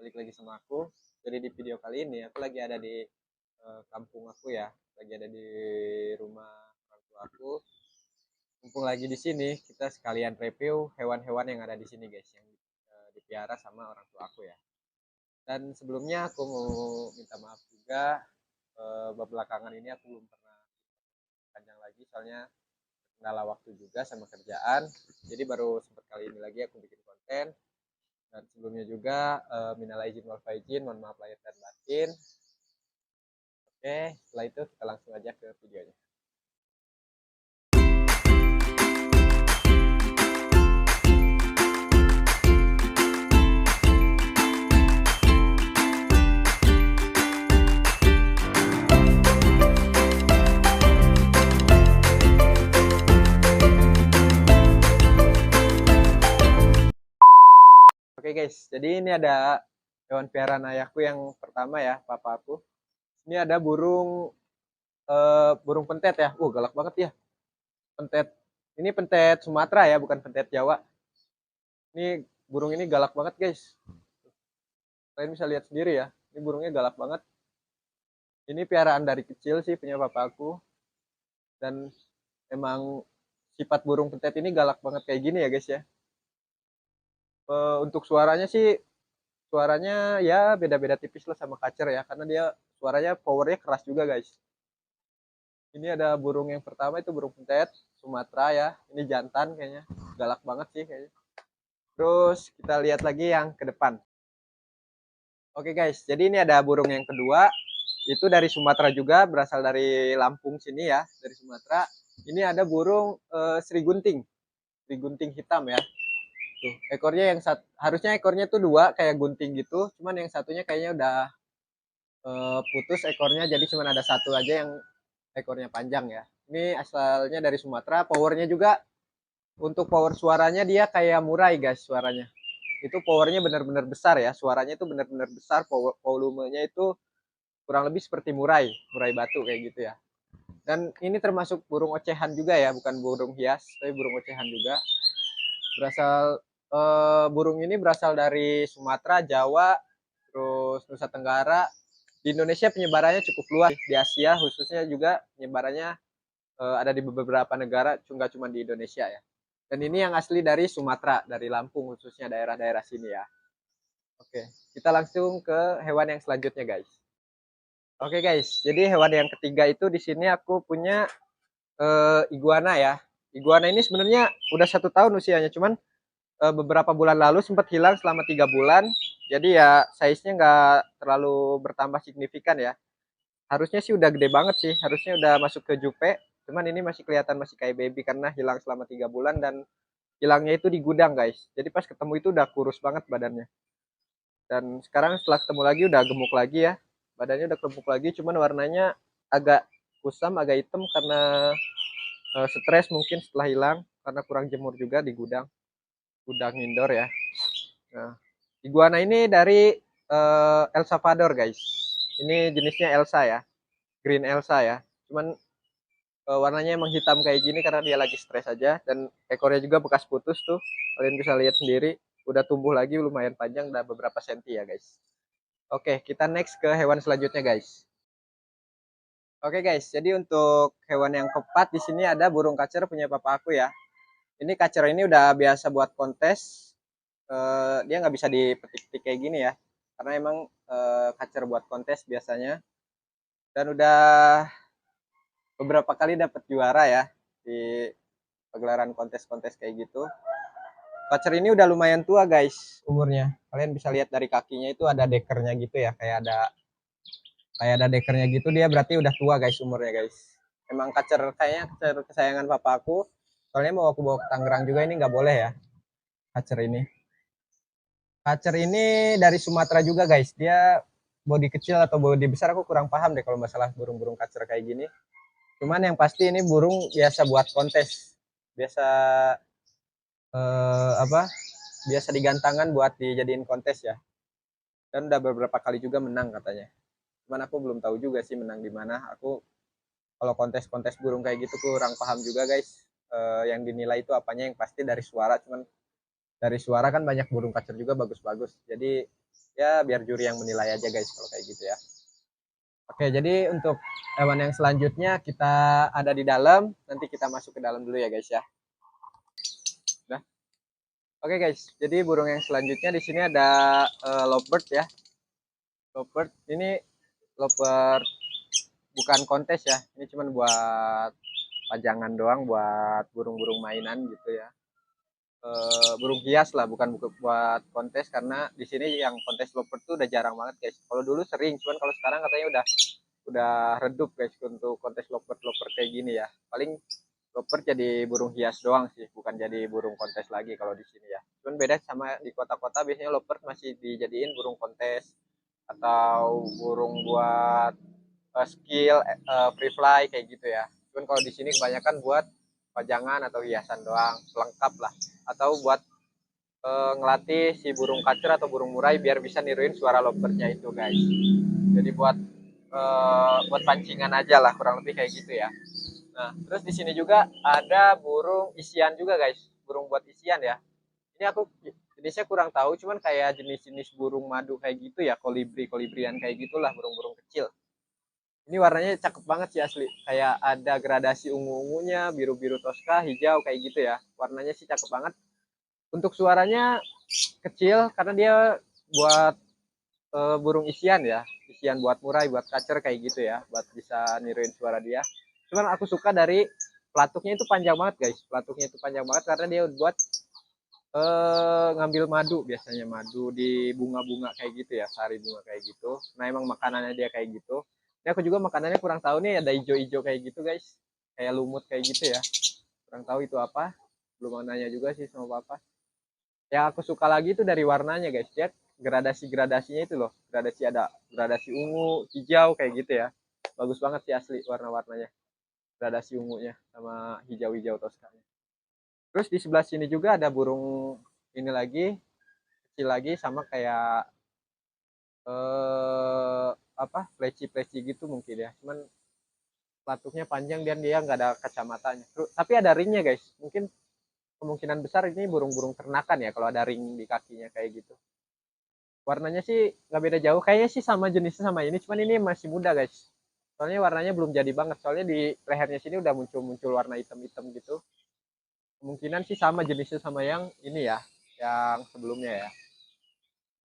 balik lagi sama aku. Jadi di video kali ini aku lagi ada di kampung aku ya, lagi ada di rumah orang tua aku. Mumpung lagi di sini, kita sekalian review hewan-hewan yang ada di sini guys, yang dipiara sama orang tua aku ya. Dan sebelumnya aku mau minta maaf juga, belakangan ini aku belum pernah panjang lagi soalnya kendala waktu juga sama kerjaan. Jadi baru sempat kali ini lagi aku bikin konten. Dan sebelumnya juga minal aidin wal faizin, mohon maaf lahir dan batin. Oke, setelah itu kita langsung aja ke videonya. Oke guys, jadi ini ada hewan peliharaan ayahku yang pertama ya, papa aku. Ini ada burung pentet ya. Galak banget ya. Pentet. Ini pentet Sumatera ya, bukan pentet Jawa. Ini burung ini galak banget guys. Kalian bisa lihat sendiri ya. Ini burungnya galak banget. Ini piaraan dari kecil sih punya papa aku. Dan emang sifat burung pentet ini galak banget kayak gini ya guys ya. Untuk suaranya sih, suaranya ya beda-beda tipis lah sama kacer ya, karena dia suaranya powernya keras juga guys. Ini ada burung yang pertama, itu burung pentet Sumatera ya. Ini jantan kayaknya, galak banget sih kayaknya. Terus kita lihat lagi yang ke depan. Oke guys, jadi ini ada burung yang kedua, itu dari Sumatera juga, berasal dari Lampung sini ya, dari Sumatera. Ini ada burung Sri Gunting hitam ya. Tuh, ekornya yang harusnya ekornya tuh dua kayak gunting gitu, cuman yang satunya kayaknya udah putus ekornya, jadi cuman ada satu aja yang ekornya panjang ya. Ini asalnya dari Sumatera, powernya juga untuk power suaranya dia kayak murai guys suaranya. Itu powernya benar-benar besar ya, suaranya itu benar-benar besar, volumenya itu kurang lebih seperti murai batu kayak gitu ya. Dan ini termasuk burung ocehan juga ya, bukan burung hias, tapi burung ocehan juga. Burung ini berasal dari Sumatera, Jawa, terus Nusa Tenggara. Di Indonesia penyebarannya cukup luas, di Asia khususnya juga penyebarannya ada di beberapa negara, nggak cuma di Indonesia ya. Dan ini yang asli dari Sumatera, dari Lampung khususnya daerah-daerah sini ya. Oke, kita langsung ke hewan yang selanjutnya guys. Oke guys, jadi hewan yang ketiga itu di sini aku punya iguana ya. Iguana ini sebenarnya udah 1 tahun usianya, cuman beberapa bulan lalu sempat hilang selama 3 bulan. Jadi ya size-nya nggak terlalu bertambah signifikan ya. Harusnya sih udah gede banget sih, harusnya udah masuk ke jupe. Cuman ini masih kelihatan masih kayak baby karena hilang selama 3 bulan dan hilangnya itu di gudang guys. Jadi pas ketemu itu udah kurus banget badannya. Dan sekarang setelah ketemu lagi udah gemuk lagi ya. Badannya udah gemuk lagi, cuman warnanya agak kusam, agak hitam karena stres mungkin setelah hilang, karena kurang jemur juga di gudang indoor ya. Nah, iguana ini dari El Salvador guys. Ini jenisnya Elsa ya, Green Elsa ya. Cuman warnanya emang hitam kayak gini karena dia lagi stres aja, dan ekornya juga bekas putus tuh. Kalian bisa lihat sendiri, udah tumbuh lagi lumayan panjang, udah beberapa senti ya guys. Oke, kita next ke hewan selanjutnya guys. Oke guys, jadi untuk hewan yang keempat di sini ada burung kacer punya papa aku ya. Ini kacer ini udah biasa buat kontes. Dia nggak bisa dipetik-petik kayak gini ya, karena emang kacer buat kontes biasanya. Dan udah beberapa kali dapat juara ya di pagelaran kontes-kontes kayak gitu. Kacer ini udah lumayan tua guys umurnya. Kalian bisa lihat dari kakinya itu ada dekernya gitu ya, kayak ada dekernya gitu, dia berarti udah tua guys umurnya guys. Emang kacer kayaknya kacer kesayangan papa aku. Soalnya mau aku bawa ke Tangerang juga, ini nggak boleh ya kacer ini. Kacer ini dari Sumatera juga guys. Dia body kecil atau body besar aku kurang paham deh kalau masalah burung-burung kacer kayak gini. Cuman yang pasti ini burung biasa buat kontes. Biasa apa? Biasa digantangan buat dijadiin kontes ya. Dan udah beberapa kali juga menang katanya. Cuman aku belum tahu juga sih menang di mana. Aku kalau kontes-kontes burung kayak gitu kurang paham juga guys. Yang dinilai itu apanya, yang pasti dari suara. Cuman dari suara kan banyak burung kacer juga bagus-bagus. Jadi Ya biar juri yang menilai aja guys kalau kayak gitu ya. Oke, jadi untuk hewan yang selanjutnya kita ada di dalam, nanti kita masuk ke dalam dulu ya guys ya. Nah, oke guys, jadi burung yang selanjutnya di sini ada lovebird ya. Lovebird ini lovebird bukan kontes ya, ini cuma buat pajangan doang, buat burung-burung mainan gitu ya. Burung hias lah, bukan buat kontes, karena di sini yang kontes lovebird tuh udah jarang banget guys. Kalau dulu sering, cuman kalau sekarang katanya udah redup guys untuk kontes lovebird lovebird kayak gini ya. Paling lovebird jadi burung hias doang sih, bukan jadi burung kontes lagi kalau di sini ya. Cuman beda sama di kota-kota, biasanya lovebird masih dijadiin burung kontes atau burung buat skill free fly kayak gitu ya. Cuman kalau di sini kebanyakan buat pajangan atau hiasan doang, pelengkap lah. Atau buat ngelatih si burung kacer atau burung murai biar bisa niruin suara lovebird-nya itu guys. Jadi buat pancingan aja lah, kurang lebih kayak gitu ya. Nah, terus di sini juga ada burung isian juga guys, burung buat isian ya. Ini aku jenisnya kurang tahu, cuman kayak jenis-jenis burung madu kayak gitu ya, kolibri-kolibrian kayak gitulah, burung-burung kecil. Ini warnanya cakep banget sih asli. Kayak ada gradasi ungu-ungunya, biru-biru toska, hijau kayak gitu ya. Warnanya sih cakep banget. Untuk suaranya kecil karena dia buat burung isian ya. Isian buat murai, buat kacer kayak gitu ya. Buat bisa niruin suara dia. Cuman aku suka dari pelatuknya itu panjang banget guys. Pelatuknya itu panjang banget karena dia buat ngambil madu, biasanya madu di bunga-bunga kayak gitu ya, sari bunga kayak gitu. Nah emang makanannya dia kayak gitu. Ini aku juga makanannya kurang tahu nih, ada hijau-hijau kayak gitu guys, kayak lumut kayak gitu ya, kurang tahu itu apa, belum mau nanya juga sih sama papa. Yang aku suka lagi itu dari warnanya guys, lihat gradasi-gradasinya itu loh, gradasi ungu, hijau kayak gitu ya, bagus banget sih asli warna-warnanya, gradasi ungunya sama hijau-hijau toskanya. Terus di sebelah sini juga ada burung ini lagi, kecil lagi, sama kayak apa, pleci-pleci gitu mungkin ya. Cuman pelatuknya panjang dan dia nggak ada kacamatanya. Terus, tapi ada ringnya guys. Mungkin kemungkinan besar ini burung-burung ternakan ya kalau ada ring di kakinya kayak gitu. Warnanya sih nggak beda jauh. Kayaknya sih sama jenisnya sama ini. Cuman ini masih muda guys. Soalnya warnanya belum jadi banget. Soalnya di lehernya sini udah muncul-muncul warna hitam-hitam gitu. Kemungkinan sih sama jenisnya sama yang ini ya. Yang sebelumnya ya.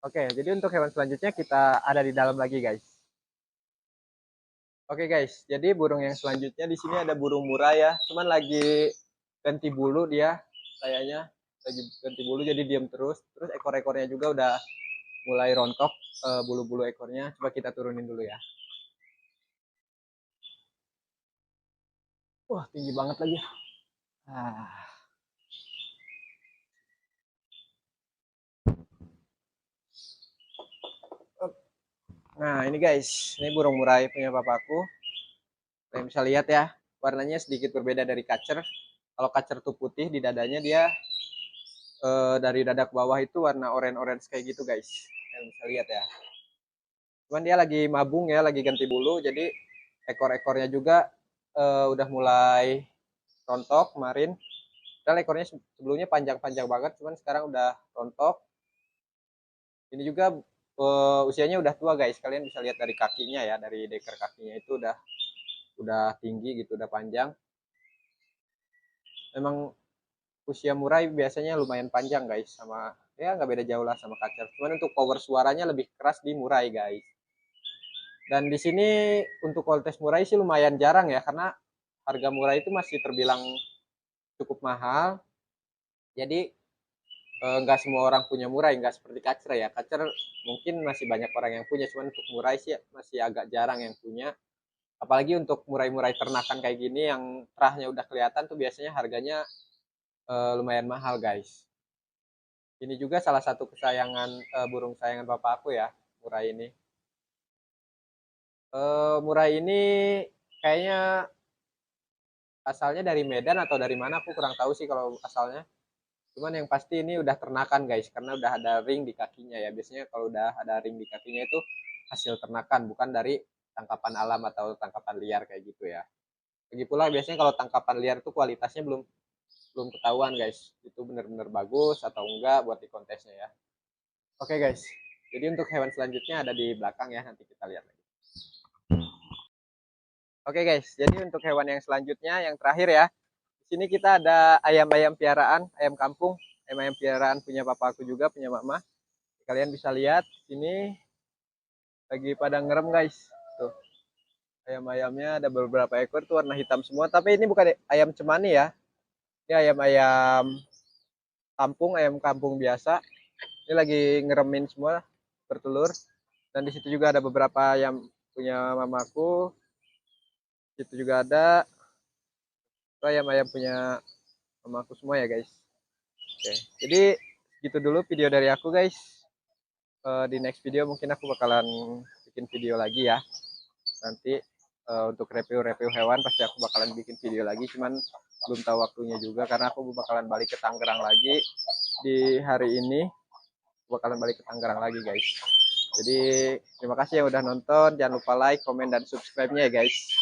Oke, jadi untuk hewan selanjutnya kita ada di dalam lagi guys. Oke guys, jadi burung yang selanjutnya di sini ada burung murai ya, cuman lagi ganti bulu dia, kayaknya lagi ganti bulu jadi diam terus. Terus ekor-ekornya juga udah mulai rontok, bulu-bulu ekornya. Coba kita turunin dulu ya. Wah tinggi banget lagi. Ah. Nah ini guys, ini burung murai punya papaku. Kalian bisa lihat ya, warnanya sedikit berbeda dari kacer. Kalau kacer tuh putih di dadanya, dia dari dada ke bawah itu warna orange-orange kayak gitu guys. Kalian bisa lihat ya. Cuman dia lagi mabung ya, lagi ganti bulu, jadi ekor-ekornya juga udah mulai rontok kemarin. Padahal ekornya sebelumnya panjang-panjang banget, cuman sekarang udah rontok. Ini juga usianya udah tua guys, kalian bisa lihat dari kakinya ya, dari deker kakinya itu udah tinggi gitu, udah panjang. Memang usia murai biasanya lumayan panjang guys, sama ya nggak beda jauh lah sama kacer. Cuman untuk power suaranya lebih keras di murai guys. Dan di sini untuk kontes murai sih lumayan jarang ya, karena harga murai itu masih terbilang cukup mahal. Jadi nggak semua orang punya murai, nggak seperti kacer ya. Kacer mungkin masih banyak orang yang punya, cuman untuk murai sih masih agak jarang yang punya. Apalagi untuk murai-murai ternakan kayak gini yang terahnya udah kelihatan tuh biasanya harganya lumayan mahal guys. Ini juga salah satu kesayangan burung sayangan bapak aku ya, murai ini. Murai ini kayaknya asalnya dari Medan atau dari mana aku kurang tahu sih kalau asalnya. Cuman yang pasti ini udah ternakan guys, karena udah ada ring di kakinya ya. Biasanya kalau udah ada ring di kakinya itu hasil ternakan, bukan dari tangkapan alam atau tangkapan liar kayak gitu ya. Lagi pula biasanya kalau tangkapan liar itu kualitasnya belum belum ketahuan guys. Itu benar-benar bagus atau enggak buat di kontesnya ya. Oke guys. Jadi untuk hewan selanjutnya ada di belakang ya, nanti kita lihat lagi. Oke guys, jadi untuk hewan yang selanjutnya, yang terakhir ya. Di sini kita ada ayam-ayam piaraan, ayam kampung, ayam-ayam piaraan punya papaku juga, punya mama. Kalian bisa lihat, ini lagi pada ngerem guys. Tuh, ayam-ayamnya ada beberapa ekor tuh warna hitam semua, tapi ini bukan ayam cemani ya. Ini ayam-ayam ayam kampung biasa. Ini lagi ngeremin semua bertelur. Dan di situ juga ada beberapa ayam punya mamaku. Di situ juga ada ayam-ayam punya mamaku semua ya guys. Oke, jadi gitu dulu video dari aku guys. Di next video mungkin aku bakalan bikin video lagi ya. Nanti untuk review-review hewan pasti aku bakalan bikin video lagi. Cuman belum tahu waktunya juga karena aku bakalan balik ke Tangerang lagi di hari ini. Bakalan balik ke Tangerang lagi guys. Jadi terima kasih yang udah nonton. Jangan lupa like, komen, dan subscribe-nya ya guys.